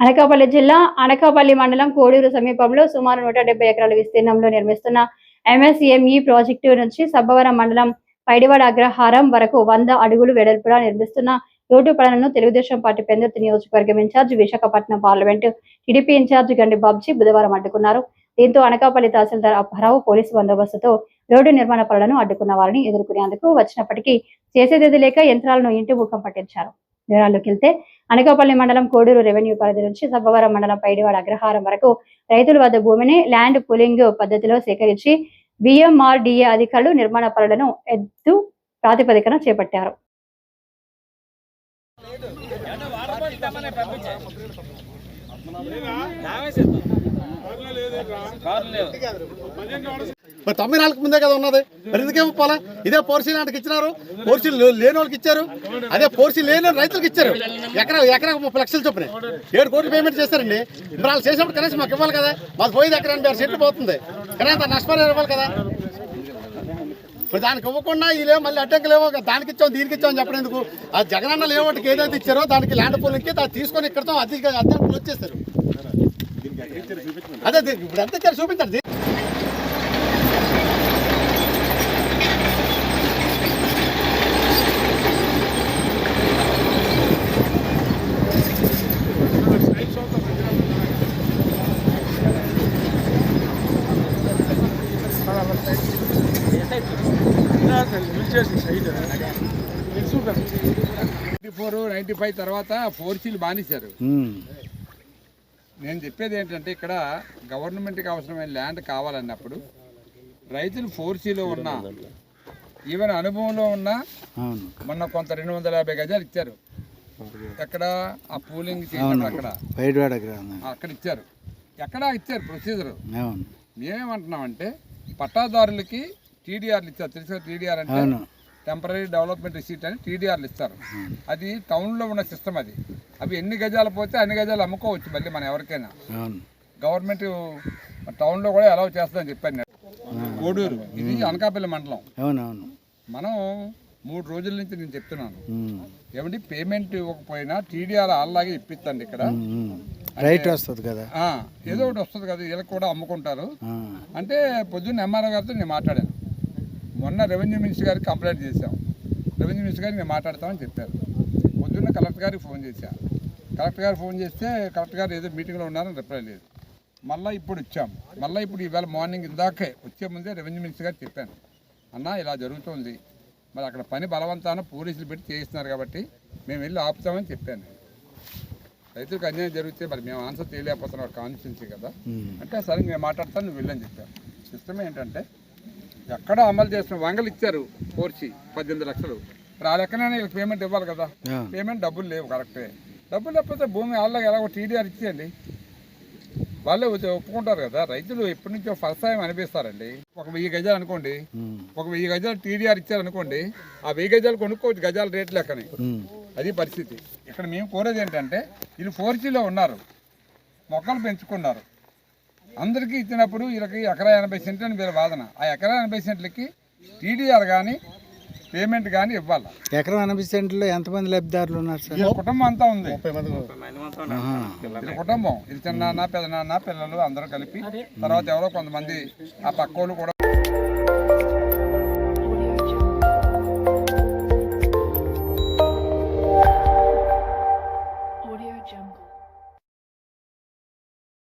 అనకాపల్లి జిల్లా అనకాపల్లి మండలం కోడూరు సమీపంలో సుమారు 170 ఎకరాల విస్తీర్ణంలో నిర్మిస్తున్న ఎంఎస్ఎంఈ ప్రాజెక్టు నుంచి సబ్బవరం మండలం పైడివాడ అగ్రహారం వరకు 100 అడుగులు వెడల్పులా నిర్మిస్తున్న రోడ్డు పనులను తెలుగుదేశం పార్టీ పెందుర్తి నియోజకవర్గం incharge Visakhapatnam parliament TDP incharge Gandi Babji బుధవారం అడ్డుకున్నారు. దీంతో అనకాపల్లి తహసీల్దార్ అప్పారావు పోలీసు బందోబస్తుతో రోడ్డు నిర్మాణ పనులను అడ్డుకున్న వారిని ఎదుర్కొనేందుకు వచ్చినప్పటికీ చేసేదేది లేక యంత్రాలను ఇంటి ముఖం పట్టించారు. వివరాల్లోకి వెళ్తే అనకాపల్లి మండలం కోడూరు రెవెన్యూ పరిధి నుంచి సబ్బవరం మండలం పైడివాడ అగ్రహారం వరకు రైతుల వద్ద భూమిని ల్యాండ్ పూలింగ్ పద్ధతిలో సేకరించి బిఎంఆర్డీఏ అధికారులు నిర్మాణ పనులను ఎద్దు ప్రాతిపదికన చేపట్టారు. మరి 94 ముందే కదా ఉన్నది, మరి ఎందుకేమో పోలా? ఇదే పోర్సీ నాటికి ఇచ్చినారు, పోర్సీ లేని వాళ్ళకి ఇచ్చారు, అదే పోర్సీ లేని రైతులకు ఇచ్చారు. ఎకరా 30 లక్షలు చొప్పున 7 కోట్లు పేమెంట్ చేస్తారండి. మరి వాళ్ళు చేసినప్పుడు కనీసం మాకు ఇవ్వాలి కదా. మాకు పోయేది ఎకరానికి 6 సెంట్లు పోతుంది, కనీసం నష్టపరిహారం ఇవ్వాలి కదా. మరి దానికి ఇవ్వకుండా ఇదేమో మళ్ళీ అడ్డంకులేమో దానికి ఇచ్చాం దీనికి ఇచ్చామని చెప్పడం ఎందుకు? ఆ జగనన్న లేవటికి ఏదైతే ఇచ్చారో దానికి ల్యాండ్ పూలింగ్కి దాన్ని తీసుకొని ఇక్కడతో అద్దెకు వచ్చేస్తారు. అదే ఇప్పుడు ఎంత ఇచ్చారు చూపించండి. ఫోర్ 95 తర్వాత 4Cలు బానిశారు. నేను చెప్పేది ఏంటంటే ఇక్కడ గవర్నమెంట్కి అవసరమైన ల్యాండ్ కావాలన్నప్పుడు రైతులు 4Cలో ఉన్నా ఈవెన్ అనుభవంలో ఉన్నా మొన్న కొంత 250 గజాలు ఇచ్చారు. ఎక్కడ ఆ పూలింగ్ చేయడం అక్కడ ఇచ్చారు, ఎక్కడ ఇచ్చారు ప్రొసీజర్. మేమేమంటున్నామంటే పట్టాదారులకి టీడీఆర్లు ఇచ్చారు. తెలుసా టీడీఆర్ అంటే టెంపరీ డెవలప్మెంట్ రిసీట్ అని టీడీఆర్లు ఇస్తారు. అది టౌన్లో ఉన్న సిస్టమ్. అది అవి ఎన్ని గజాలు పోతే అన్ని గజాలు అమ్ముకోవచ్చు మళ్ళీ మనం ఎవరికైనా. గవర్నమెంట్ టౌన్లో కూడా అలౌ చేస్తుందని చెప్పాను. కోడూరు ఇది అనకాపల్లి మండలం. మనం 3 రోజుల నుంచి నేను చెప్తున్నాను, ఏమంటే పేమెంట్ ఇవ్వకపోయినా టీడీఆర్ అలాగే ఇప్పిస్తండి. ఇక్కడ రైట్ వస్తుంది కదా, ఏదో ఒకటి వస్తుంది కదా, వీళ్ళకి కూడా అమ్ముకుంటారు అంటే. పొద్దున్న ఎంఆర్ఓ గారితో నేను మాట్లాడాను. మొన్న రెవెన్యూ మినిస్టర్ గారికి కంప్లైంట్ చేశాం. రెవెన్యూ మినిస్టర్ గారికి నేను మాట్లాడతామని చెప్పారు. పొద్దున్న కలెక్టర్ గారికి ఫోన్ చేశాను. కలెక్టర్ గారు ఫోన్ చేస్తే కలెక్టర్ గారు ఏదో మీటింగ్లో ఉన్నారని రిప్లై లేదు. మళ్ళీ ఇప్పుడు వచ్చాము. మళ్ళీ ఇప్పుడు ఇవాళ మార్నింగ్ ఇందాకే వచ్చే ముందే రెవెన్యూ మినిస్టర్ గారికి చెప్పాను, అన్న ఇలా జరుగుతుంది, మరి అక్కడ పని బలవంతాన పోలీసులు పెట్టి చేయిస్తున్నారు కాబట్టి మేము వెళ్ళి ఆపుతామని చెప్పాను. రైతులకు అన్యాయం జరిగితే మరి మేము ఆన్సర్ చేయలేకపోతున్నాం, కాన్స్టిట్యున్సీ కదా అంటే. సరే నేను మాట్లాడతాను, నువ్వు వెళ్ళని చెప్పాను. సిస్టమ్ ఏంటంటే ఎక్కడ అమలు చేస్తున్న వంగలు ఇచ్చారు 4C 18 లక్షలు. మరి ఆ లెక్కనైనా వీళ్ళకి పేమెంట్ ఇవ్వాలి కదా. పేమెంట్ డబ్బులు లేవు, కరెక్టే. డబ్బులు లేకపోతే భూమి వాళ్ళకి ఎలాగో టీడీఆర్ ఇచ్చేయండి, వాళ్ళే ఒప్పుకుంటారు కదా. రైతులు ఎప్పటి నుంచో ఫలసాయం అనిపిస్తారండి. ఒక 1000 గజాలు అనుకోండి, ఒక 1000 గజాలు టీడీఆర్ ఇచ్చారనుకోండి, ఆ 1000 గజాలు కొనుక్కోవచ్చు గజాల రేట్లు లెక్కని. అది పరిస్థితి. ఇక్కడ మేము కోరేది ఏంటంటే వీళ్ళు 4Cలో ఉన్నారు, మొక్కలు పెంచుకున్నారు, అందరికీ ఇచ్చినప్పుడు వీళ్ళకి ఎకరా 80 సెంట్లు అని వీళ్ళ వాదన. ఆ ఎకరా 80 సెంట్లకి టీడీఆర్ కానీ పేమెంట్ కానీ ఇవ్వాలి. ఎకరా 80 సెంట్లో ఎంతమంది లబ్ధిదారులు ఉన్నారు సార్? కుటుంబం అంతా ఉంది, కుటుంబం. ఇది చిన్న పెద్ద పిల్లలు అందరూ కలిపి, తర్వాత ఎవరో కొంతమంది ఆ పక్కోళ్ళు కూడా